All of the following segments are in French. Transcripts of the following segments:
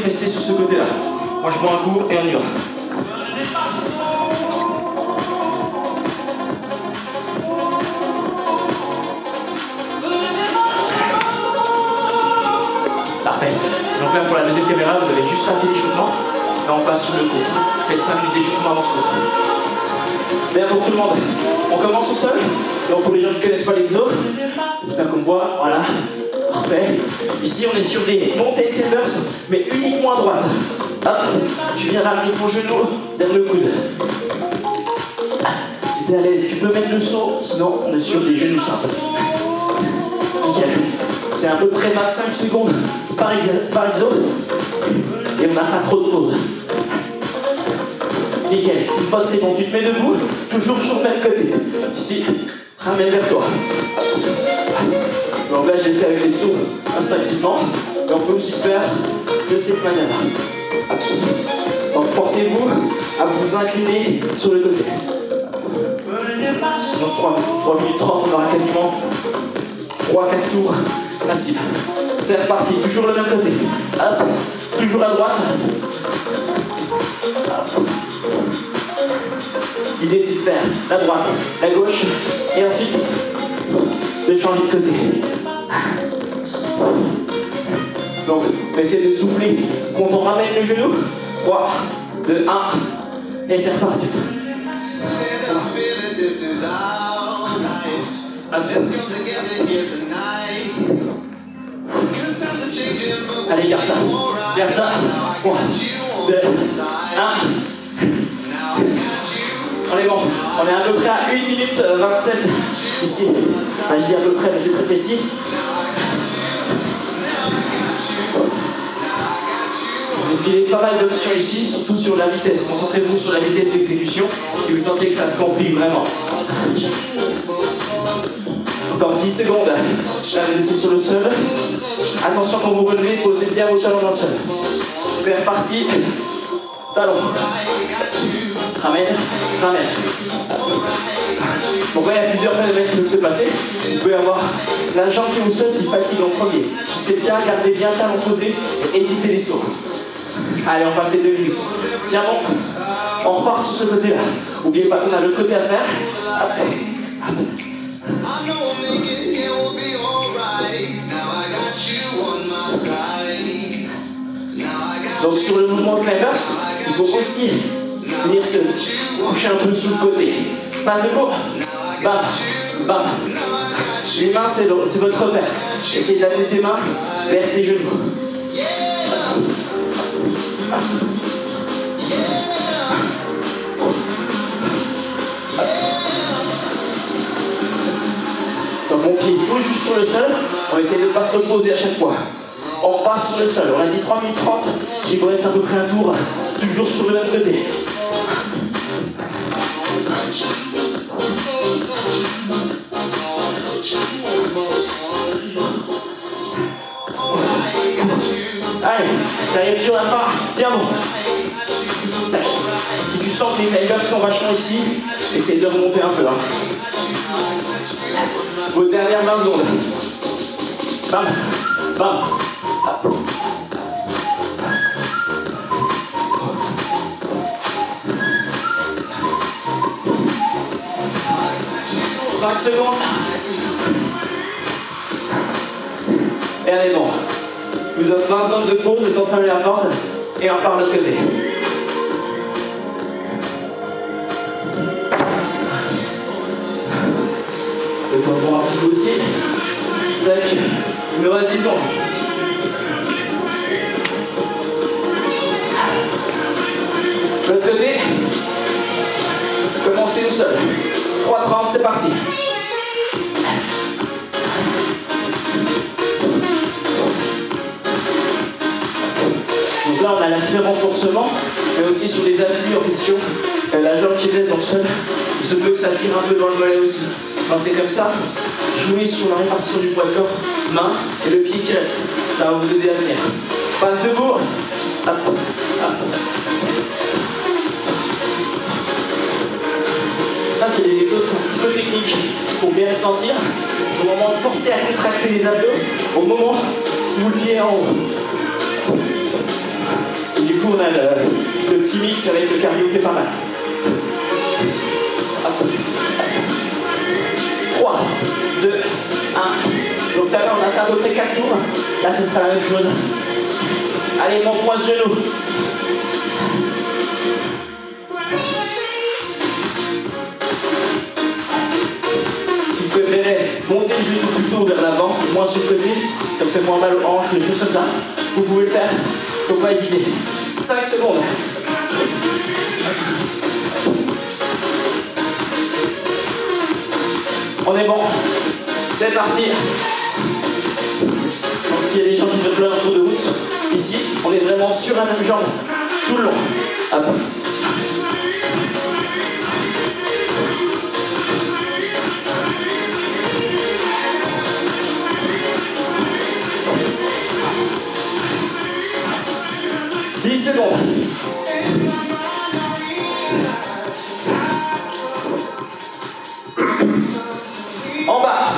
restez sur ce côté-là. Moi je bois un coup et on y va. Parfait. Donc là pour la deuxième caméra, vous avez juste raté l'échauffement. Là on passe sur le cours. Faites 5 minutes d'échauffement avant ce cours. Bien pour tout le monde. On commence au sol. Donc pour les gens qui ne connaissent pas l'exo, j'espère qu'on me voit, voilà. Parfait. Ici on est sur des montées climbers, mais uniquement à droite. Hop, tu viens ramener ton genou vers le coude. Si t'es à l'aise, tu peux mettre le saut, sinon on est sur des genoux simples. Nickel. C'est à peu près 25 secondes par exo. Et on n'a pas trop de pause. Nickel. Une fois que c'est bon, tu te mets debout, toujours sur le même côté. Ici, ramène vers toi. Donc là, je l'ai fait avec les sauts instinctivement. Et on peut aussi faire de cette manière-là. Donc pensez-vous à vous incliner sur le côté. Donc 3 minutes 30, on aura quasiment 3-4 tours faciles. C'est reparti, toujours le même côté. Hop, toujours à droite. Hop. L'idée c'est de faire la droite, la gauche, et ensuite de changer de côté. Donc, essayez de souffler quand on ramène le genou. 3, 2, 1, et c'est reparti. Allez, garde ça. Garde ça. 3, 2, 1. On est bon. On est à peu près à 1 minute 27 ici. Enfin, je dis à peu près, mais c'est très précis. Vous avez pas mal d'options ici, surtout sur la vitesse. Concentrez-vous sur la vitesse d'exécution si vous sentez que ça se complique vraiment. Encore 10 secondes. Là, vous étiez sur le sol. Attention quand vous relevez, posez bien vos talons dans le sol. C'est reparti. Talon. Ramène, ramène. Donc là, il y a plusieurs phénomènes qui peuvent se passer. Vous pouvez avoir la jambe qui est au sol qui fatigue en premier. Si c'est bien, gardez bien le talon posé et évitez les sauts. Allez, on passe les 2 minutes. Tiens bon, on repart sur ce côté-là. N'oubliez pas qu'on a le côté à faire. Après. Donc sur le mouvement de climbers, il faut aussi venir se coucher un peu sous le côté. Passe de go. Bam, bam. Les mains, c'est votre repère. Essayez d'amener tes mains vers tes genoux. Donc mon pied bouge juste sur le sol. On va essayer de ne pas se reposer à chaque fois. On repart sur le sol. On a dit 3 minutes 30. Il vous reste à peu près un tour. Toujours sur le même côté. Allez, ça arrive sur la fin. Tiens bon. Tac. Si tu sens que les climbers sont vachement ici, essaye de remonter un peu. Hein. Vos dernières 20 secondes. Bam, bam. 5 secondes. Et allez bon. Je vous offre 20 secondes de pause, le temps de fermer la porte et on repart de l'autre côté. Le temps de boire un petit peu aussi. Tac. Il nous reste 10 secondes. De l'autre côté. Commencez au sol. 3,30, c'est parti. Donc là, on a l'aspect renforcement, mais aussi sur les appuis en question. La jambe qui reste dans le sol, il se peut que ça tire un peu dans le mollet aussi. Quand c'est comme ça, jouez sur la répartition du poids de corps, main et le pied qui reste. Ça va vous aider à venir. Passe debout. Hop, hop. Ça, c'est des choses un peu techniques pour bien se sentir. Au moment de forcer à contracter les abdos, au moment où le pied est en haut. coup, on a le petit mix avec le cardio qui est pas mal. 3, 2, 1. Donc tout à l'heure, on a fait à peu près 4 tours. Là, ce sera la même chose. Allez, monte-moi ce genou. Si vous préférez monter le genou plutôt vers l'avant, moins sur le côté, ça me fait moins mal aux hanches, des choses comme ça. Vous pouvez le faire, faut pas hésiter. 5 secondes. On est bon. C'est parti. Donc s'il y a des gens qui veulent faire un tour de route, ici, on est vraiment sur la même jambe tout le long. Hop. Secondes. En bas.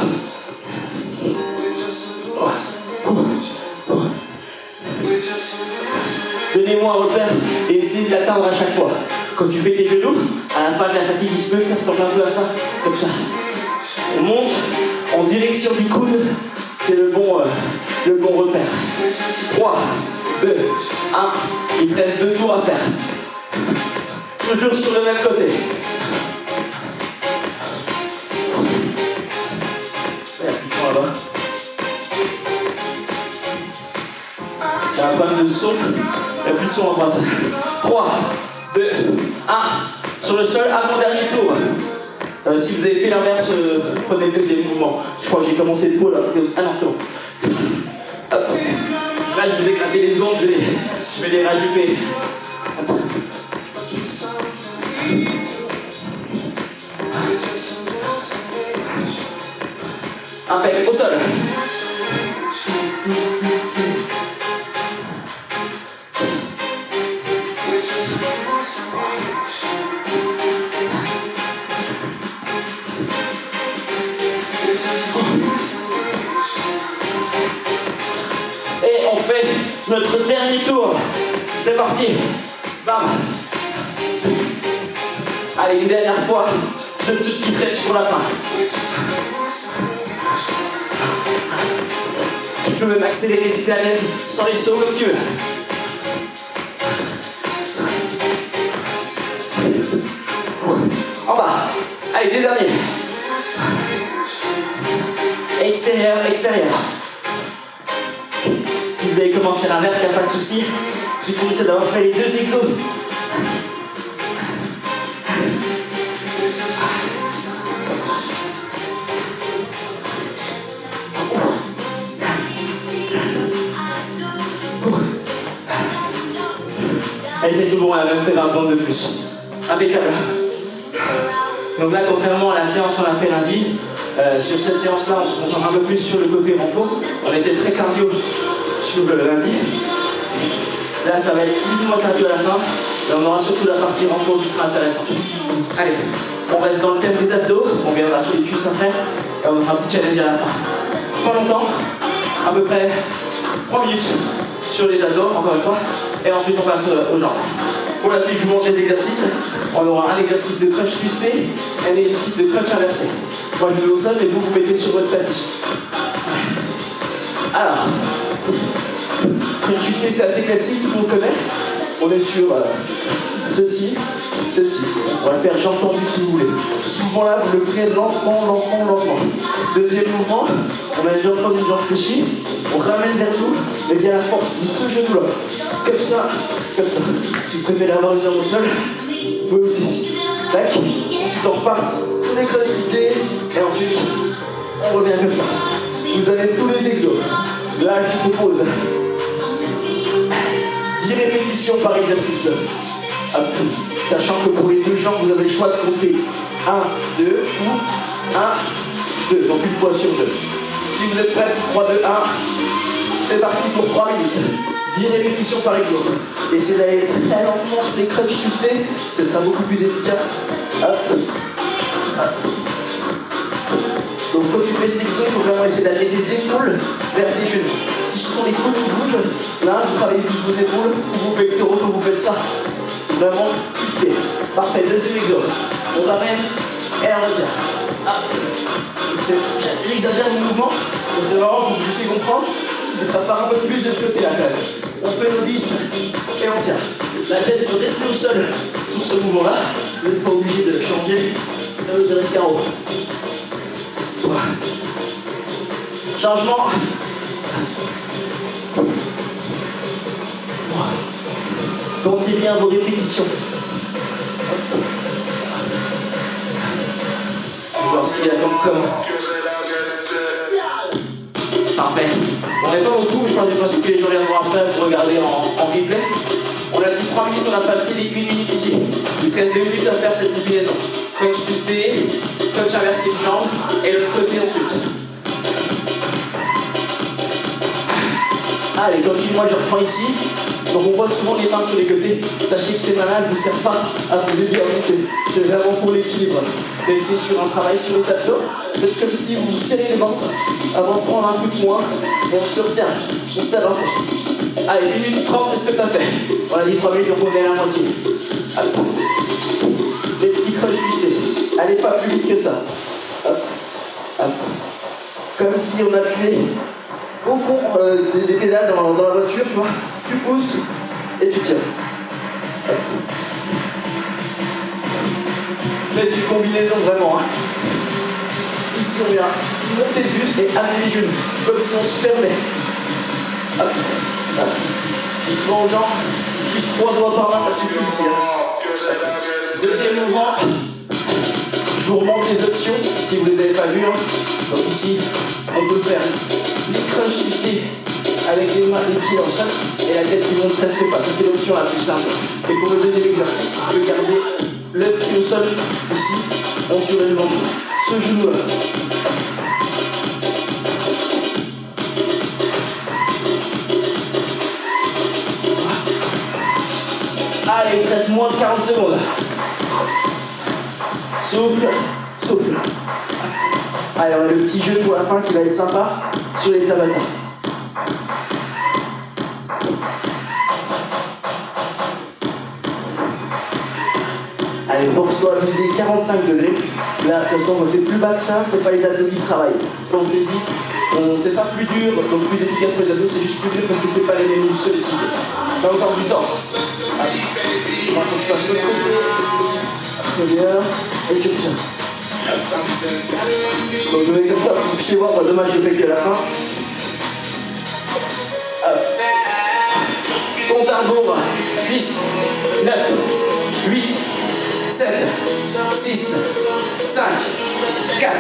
Donnez-moi un repère et essayez de l'atteindre à chaque fois. Quand tu fais tes genoux, à la fin de la fatigue, il se peut que ça ressemble un peu à ça, comme ça. On monte en direction du coude, c'est le bon repère. 3, 2, 1, il te reste 2 tours à faire. Toujours sur le même côté. Là-bas. Il y a un problème de son, il n'y a plus de son à droite. 3, 2, 1, sur le sol, avant-dernier tour. Si vous avez fait l'inverse, prenez le deuxième mouvement. Je crois que j'ai commencé de peau là, c'était aussi... Ah non, c'est bon. Hop. Là, je vous ai gratté les secondes, je vais les rajouter. Impec, au sol. Et on fait notre dernier tour. C'est parti. Bam. Allez, une dernière fois de tout ce qui reste pour la fin. Tu peux même accélérer si tu es à l'aise sans les sauts comme tu veux. En bas. Allez, des derniers. Extérieur, extérieur. Si vous avez commencé l'inverse, il n'y a pas de souci. Je vous conseille d'avoir fait les 2 exos. Allez, c'est tout bon, on a même fait 20 secondes de plus. Impeccable. Donc là, contrairement à la séance qu'on a fait lundi, sur cette séance-là, on se concentre un peu plus sur le côté renfort. On était très cardio sur le lundi. Là, ça va être plus ou moins cardio à la fin. Et on aura surtout la partie renfort qui sera intéressante. Allez, on reste dans le thème des abdos. On viendra sur les cuisses après. Et on aura un petit challenge à la fin. Pas longtemps, à peu près 3 minutes sur les abdos, encore une fois. Et ensuite, on passe aux jambes. Pour la suite, je vous montre les exercices. On aura un exercice de crunch twisté et un exercice de crunch inversé. Moi, je me mets au sol et vous mettez sur votre tapis. Alors, crunch twisté, c'est assez classique, tout le monde connaît. On est sur ceci. On va le faire jambe tendue si vous voulez. Ce mouvement-là, vous le ferez lentement. Deuxième mouvement, on a une jambe tendue, une jambe fléchie. On ramène vers nous, mais bien la force de ce genou-là. Comme ça. Si vous préférez avoir une jambe au sol, vous pouvez aussi. Tac. Ensuite, on repasse sur les crunch twistés. Et ensuite, on revient comme ça. Vous avez tous les exos. Là, je vous propose 10 répétitions par exercice. Sachant que pour les 2 jambes, vous avez le choix de compter 1, 2 ou 1, 2. Donc une fois sur 2. Si vous êtes prêts, 3, 2, 1. C'est parti pour 3 minutes. 10 répétitions par exemple. Essayez d'aller très lentement sur les crunch twistés. Ce sera beaucoup plus efficace. Hop. Donc quand tu fais cet exo, il faut vraiment essayer d'aller des épaules vers tes genoux. Si je sont les coudes qui bougent. Là, vous travaillez plus vos épaules, vous pectoraux, quand vous faites ça. Vraiment, twisté. Parfait, deuxième exo. On ramène et on retient. J'exagère le mouvement, mais c'est vraiment pour que vous puissiez comprendre. Mais ça part un peu plus de ce côté-là quand même. On fait nos 10 et on tient. La tête peut rester au sol sur ce mouvement-là. Vous n'êtes pas obligé de changer de rester en haut. Voilà. Changement. Voilà. Comptez bien vos répétitions. On va voir s'il y a comme. Parfait. On n'est pas beaucoup, je parle du principe que les gens viendront après pour regarder en replay. On a dit 3 minutes, on a passé les 8 minutes ici. Il te reste 2 minutes à faire cette combinaison. Crunch twisté, crunch inversé de jambe, et l'autre côté ensuite. Allez, continue, moi je reprends ici. Donc on voit souvent les mains sur les côtés. Sachez que ces mains-là ne vous servent pas à vous aider à monter. C'est vraiment pour l'équilibre. Restez sur un travail sur les abdos. Faites comme si vous serrez les ventres avant de prendre un peu de moins. Et on se retient. On serre un peu. Allez, 1 minute 30, c'est ce que tu as fait. On a dit 3 minutes, donc on est à la moitié. Allez. Les petits crunchs twistés. Allez pas plus vite que ça. Hop. Hop. Comme si on appuyait au fond des pédales dans la voiture, tu vois. Tu pousses et tu tiens. Faites une combinaison vraiment. Hein. Ici on vient monter le buste et amener les genoux, comme si on se fermait. Hop. Hop. Doucement aux gens, juste 3 doigts par main, ça suffit ici. Hein. Deuxième mouvement. Je vous remonte les options si vous ne les avez pas vues. Hein. Donc ici, on peut faire les crunchs twistés avec les mains, les pieds dans le sol et la tête qui monte presque pas. Ça c'est l'option la plus simple. Et pour le deuxième exercice, vous pouvez garder le pied au sol ici, en surélevant ce genou-là. Allez, il te reste moins de 40 secondes. Souffle, souffle. Allez, on a le petit jeu pour la fin qui va être sympa sur les Tabata. Allez, force-toi à viser 45 degrés. Là, de toute façon, on est plus bas que ça, c'est pas les abdos qui travaillent. Pensez-y, c'est pas plus dur, donc plus efficace pour les abdos, c'est juste plus dur parce que c'est pas les mêmes muscles sollicités. T'as encore du temps. Allez, on va faire de l'autre côté. Très bien. Et tu retiens. Donc je vais comme ça, vous puissiez voir, dommage je fais que la fin. Compte un bourre. 10, 9, 8, 7, 6, 5, 4,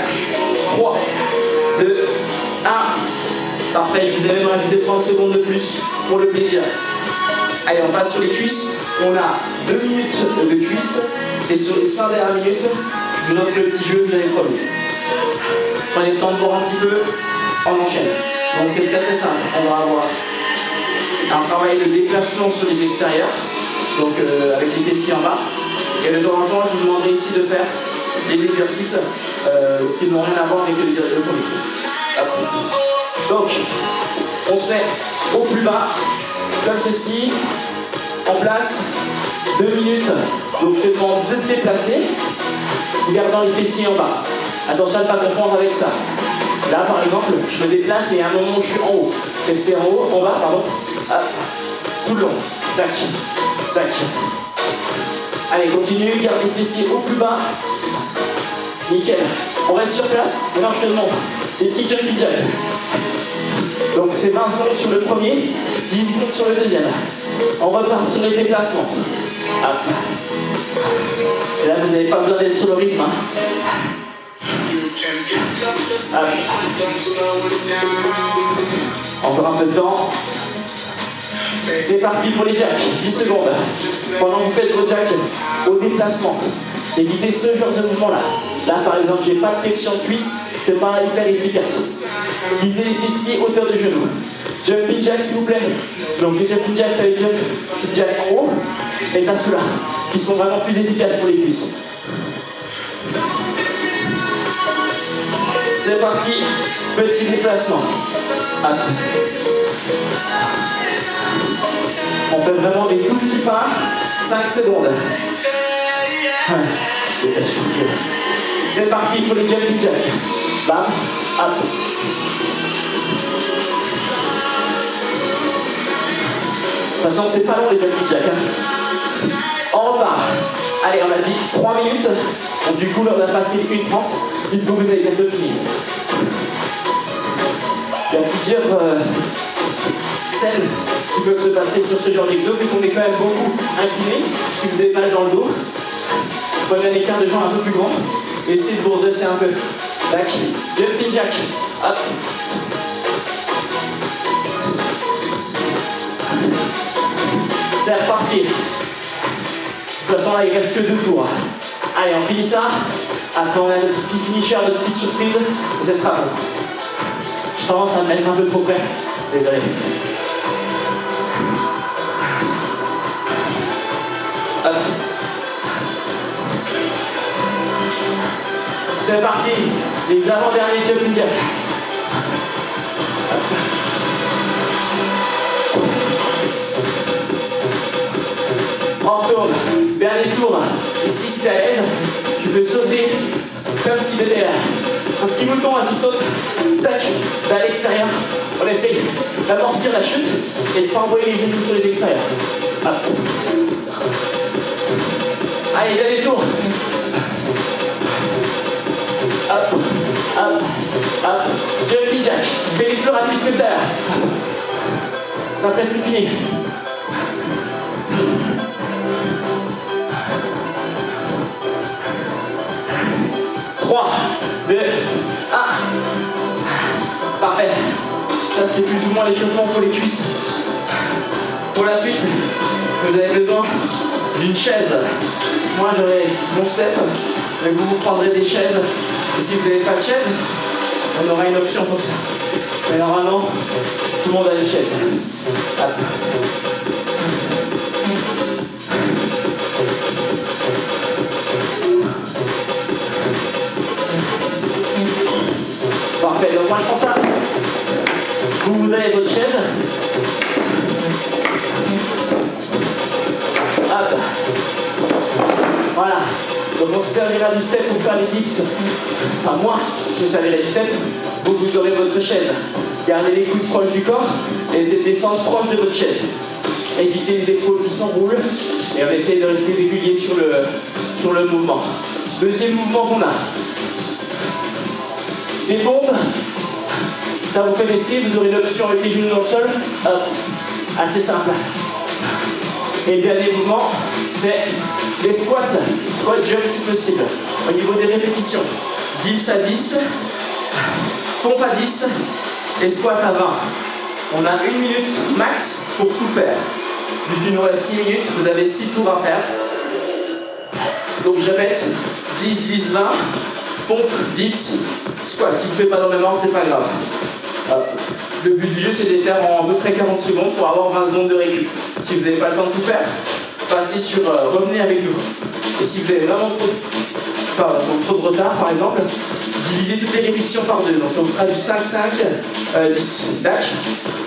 3, 2, 1. Parfait, je vous ai même rajouté 30 secondes de plus pour le plaisir. Allez, on passe sur les cuisses. On a 2 minutes de cuisses. Et sur les 5 dernières minutes, je vous offre le petit jeu que j'avais promis. Prenez le temps de boire un petit peu, on enchaîne. Donc c'est très simple. On va avoir un travail de déplacement sur les extérieurs, donc avec les fessiers en bas. Et de temps en temps, je vous demanderai ici de faire des exercices qui n'ont rien à voir avec le premier. Donc, on se met au plus bas, comme ceci, en place, 2 minutes. Donc je te demande de te déplacer, en gardant les fessiers en bas. Attention à ne pas confondre avec ça. Là, par exemple, je me déplace, mais à un moment, je suis en haut. Restez en haut, en bas, pardon. Hop. Tout le long. Tac. Tac. Allez, continue, garde les fessiers au plus bas. Nickel. On reste sur place. Maintenant, je te demande des petits jumpy jump. Donc, c'est 20 secondes sur le premier, 10 secondes sur le deuxième. On repart sur les déplacements. Hop. Et là, vous n'avez pas besoin d'être sur le rythme. Hein. Encore un peu de temps. C'est parti pour les jacks, 10 secondes. Pendant que vous faites vos jacks au déplacement, évitez ce genre de mouvement-là. Là, par exemple, j'ai pas de flexion de cuisse, c'est pas hyper efficace. Visez les fessiers, hauteur de genou. Jumping jack, s'il vous plaît. Donc les jumping jack, t'as les jumping jack en haut, et t'as ceux-là, qui sont vraiment plus efficaces pour les cuisses. C'est parti, petit déplacement. Hop. fait vraiment des tout petits pas. 5 secondes. C'est parti pour les jumping jacks. Bam, hop. De toute façon, c'est pas long les jumping jacks. Hein. On repart. Allez, on a dit 3 minutes. Donc, du coup, là, on a passé 1h30. Dites-vous que vous avez bientôt fini. Il y a plusieurs scènes qui peuvent se passer sur ce genre d'exo, vu qu'on est quand même beaucoup incliné. Si vous avez mal dans le dos, prenez un écart de jambes un peu plus grand. Essayez de vous redresser un peu. Tac, jumping jack. Hop. C'est reparti. De toute façon, là, il reste que 2 tours. Allez, on finit ça. Après, on a notre petit finisher, notre petite surprise. Et ce sera bon. Je tendance à me mettre un peu trop près. Désolé. Hop. C'est parti. Les avant-derniers jumping jacks. On retourne. Dernier tour. Ici, si tu es à l'aise, tu peux sauter comme si tu étais là. Un petit mouton qui saute, tac, vers l'extérieur. On essaye d'amortir la chute et de ne pas envoyer les genoux sur les extérieurs. Hop. Allez, dernier tour. Hop, hop, hop. Jumping jack. Fais les plus rapides que tout à l'heure. On a presque fini. Trois, 2, 1. Parfait. Ça, c'est plus ou moins l'échauffement pour les cuisses. Pour la suite, vous avez besoin d'une chaise. Moi, j'aurai mon step, mais vous prendrez des chaises. Et si vous n'avez pas de chaise, on aura une option pour ça. Mais normalement, tout le monde a des chaises. Hop. Parfait, donc moi je prends ça. Vous avez votre chaise. Hop. Voilà. Donc on se servira du step pour faire les dips. Enfin moi, je me servirai du step. Vous aurez votre chaise. Gardez les coudes proches du corps et essayez de descendre proche de votre chaise. Évitez les épaules qui s'enroulent et on essaye de rester régulier sur le mouvement. Deuxième mouvement qu'on a. Les pompes, ça vous connaissez, vous aurez l'option avec les genoux dans le sol. Hop, assez simple. Et le dernier mouvement, c'est les squats. Squat jump si possible. Au niveau des répétitions, dips à 10, pompe à 10 et squat à 20. On a 1 minute max pour tout faire. Vu qu'il nous reste 6 minutes, vous avez 6 tours à faire. Donc je répète, 10, 10, 20. Pompe, dips, squat. Si vous ne faites pas dans le même ordre, c'est pas grave. Hop. Le but du jeu, c'est de les faire en à peu près 40 secondes pour avoir 20 secondes de récup. Si vous n'avez pas le temps de tout faire, passez sur revenez avec nous. Et si vous avez vraiment trop de retard, par exemple, divisez toutes les répétitions par 2. Donc ça vous fera du 5, 5, 10. Dac.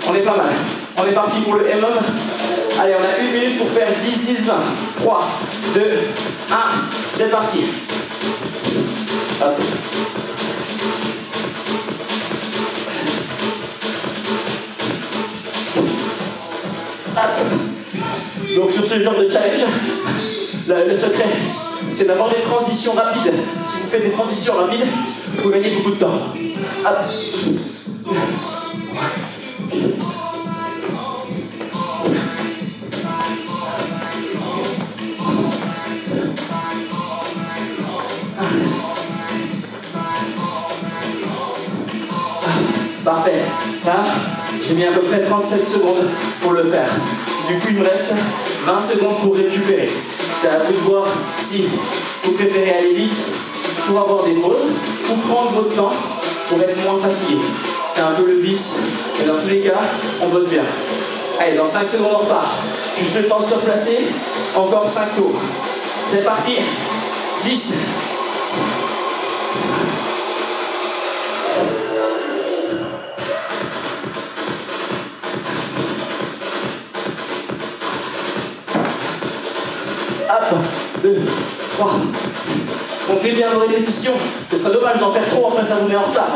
On est pas mal. On est parti pour le MM. Allez, on a 1 minute pour faire 10, 10, 20. 3, 2, 1. C'est parti. Hop. Hop. Donc sur ce genre de challenge, le secret, c'est d'avoir des transitions rapides. Si vous faites des transitions rapides, vous gagnez beaucoup de temps. Hop. Parfait. Là, j'ai mis à peu près 37 secondes pour le faire. Du coup, il me reste 20 secondes pour récupérer. C'est à vous de voir si vous préférez aller vite pour avoir des pauses ou prendre votre temps pour être moins fatigué. C'est un peu le vice, mais dans tous les cas, on bosse bien. Allez, dans 5 secondes, on repart. Juste le temps de se replacer. Encore 5 tours. C'est parti. 10. 3. Montez bien vos répétitions. Ce serait dommage d'en faire trop, après ça vous met en retard.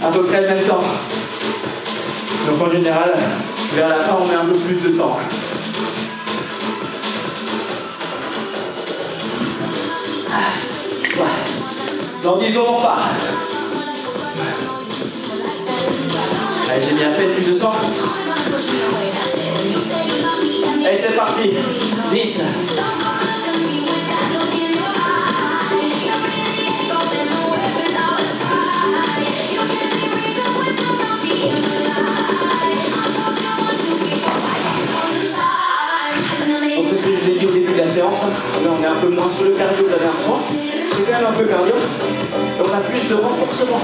À peu près le même temps. Donc en général, vers la fin, on met un peu plus de temps. Dans 10 secondes, on repart. Allez, j'ai mis à peine plus de 100. Allez, c'est parti. 10. Donc c'est ce que je vous ai dit au début de la séance. Là, on est un peu moins sur le cardio que la dernière fois. C'est quand même un peu cardio. Et on a plus de renforcement.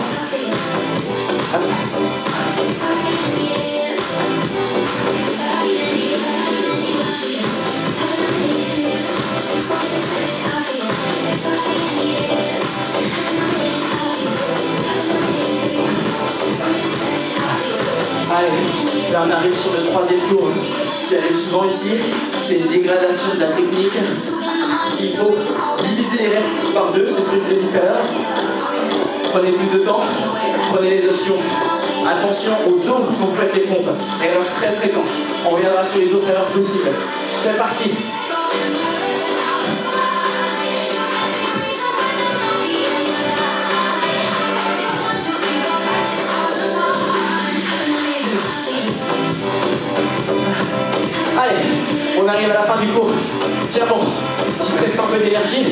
Allez, là on arrive sur le 3e tour. Ce qui arrive souvent ici, c'est une dégradation de la technique. S'il faut diviser les reps par 2, c'est ce que je vous ai dit tout à l'heure. Prenez plus de temps, prenez les options. Attention au dos quand vous faites les pompes. Erreur très fréquente. On reviendra sur les autres erreurs possibles. C'est parti. Allez, on arrive à la fin du cours. Tiens bon, si tu restes un peu d'énergie,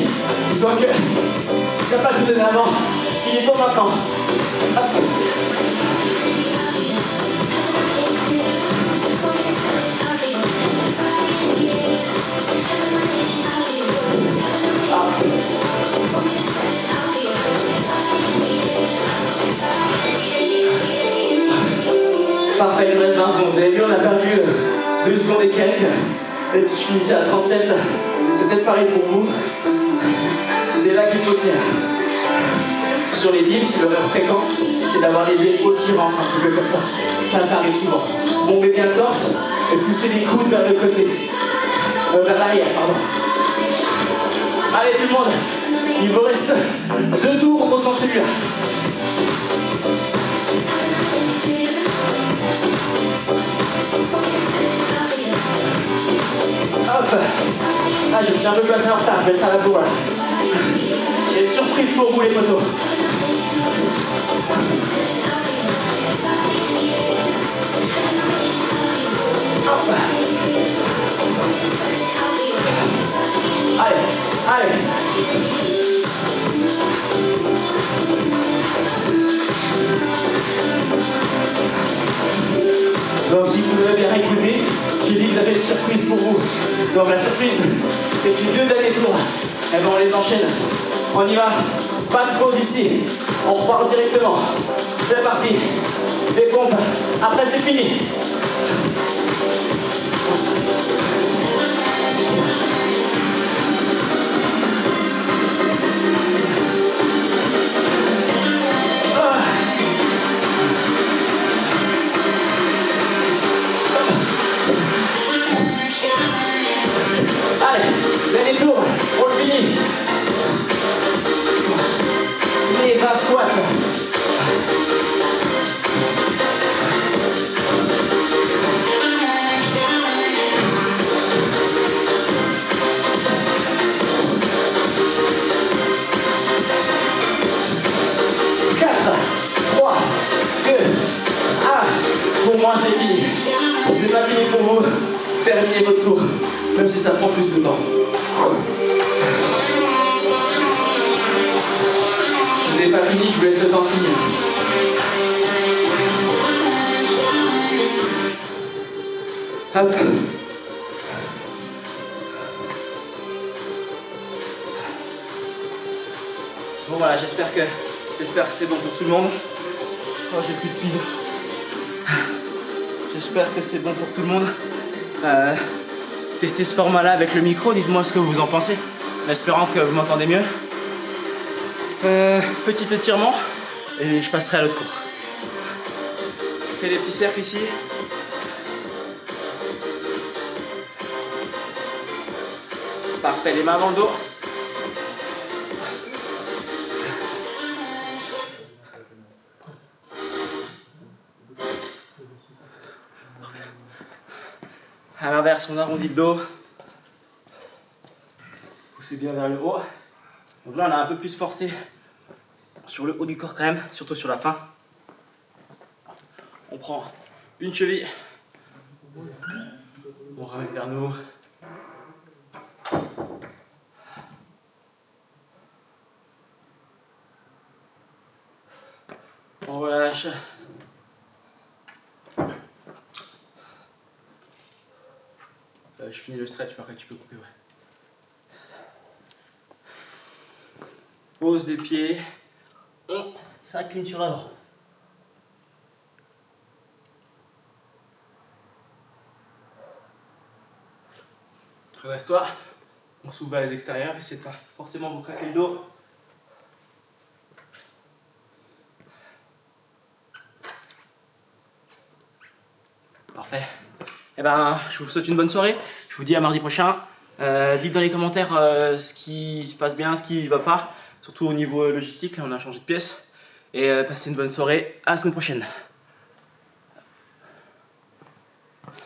dis-toi que tu n'as pas tout donné avant. Finis-toi maintenant. Hop. Parfait, il nous reste 20 secondes. Vous avez vu, on a perdu 2 secondes et quelques. Et puis je finissais à 37. C'est peut-être pareil pour vous. C'est là qu'il faut tenir. Sur les dips, l'erreur fréquente, c'est d'avoir les épaules qui rentrent un petit peu comme ça. Ça arrive souvent. Bombez bien le torse et poussez les coudes vers le côté. Vers l'arrière, pardon. Allez tout le monde, il vous reste 2 tours autant celui-là. Hop. Ah, je me suis un peu placé en retard, je vais être à la bourre là. J'ai une surprise pour vous les potos. Hop. Allez, allez. Donc si vous avez bien écouté, j'ai dit que j'avais une surprise pour vous. Donc la surprise, c'est que 2 derniers tours. Et ben on les enchaîne. On y va. Pas de pause ici. On repart directement. C'est parti. Les pompes. Après c'est fini. Allez, dernier tour, on le finit. Les 20 squats. 4, 3, 2, 1. Pour moi c'est fini. C'est pas fini pour vous. Terminez votre tour, même si ça prend plus de temps. Je vous ai pas fini, je vous laisse le temps de finir. Hop. Bon voilà, j'espère que c'est bon pour tout le monde. Oh, j'ai plus de piles. J'espère que c'est bon pour tout le monde. tester ce format-là avec le micro. Dites-moi ce que vous en pensez, en espérant que vous m'entendez mieux. Petit étirement et je passerai à l'autre cours. Je fais des petits cercles ici. Parfait, les mains avant le dos. À l'inverse, on arrondit le dos. Poussez bien vers le haut. Donc là, on a un peu plus forcé sur le haut du corps quand même, surtout sur la fin. On prend une cheville. On ramène vers nous. On relâche. Je finis le stretch, mais après tu peux couper, ouais. Pose des pieds. On s'incline sur l'avant. Redresse-toi. On s'ouvre vers les extérieurs. Essayez de pas forcément vous craquer le dos. Parfait. Eh ben, je vous souhaite une bonne soirée. Je vous dis à mardi prochain. Dites dans les commentaires ce qui se passe bien, ce qui ne va pas. Surtout au niveau logistique, là on a changé de pièce. Et passez une bonne soirée. À la semaine prochaine.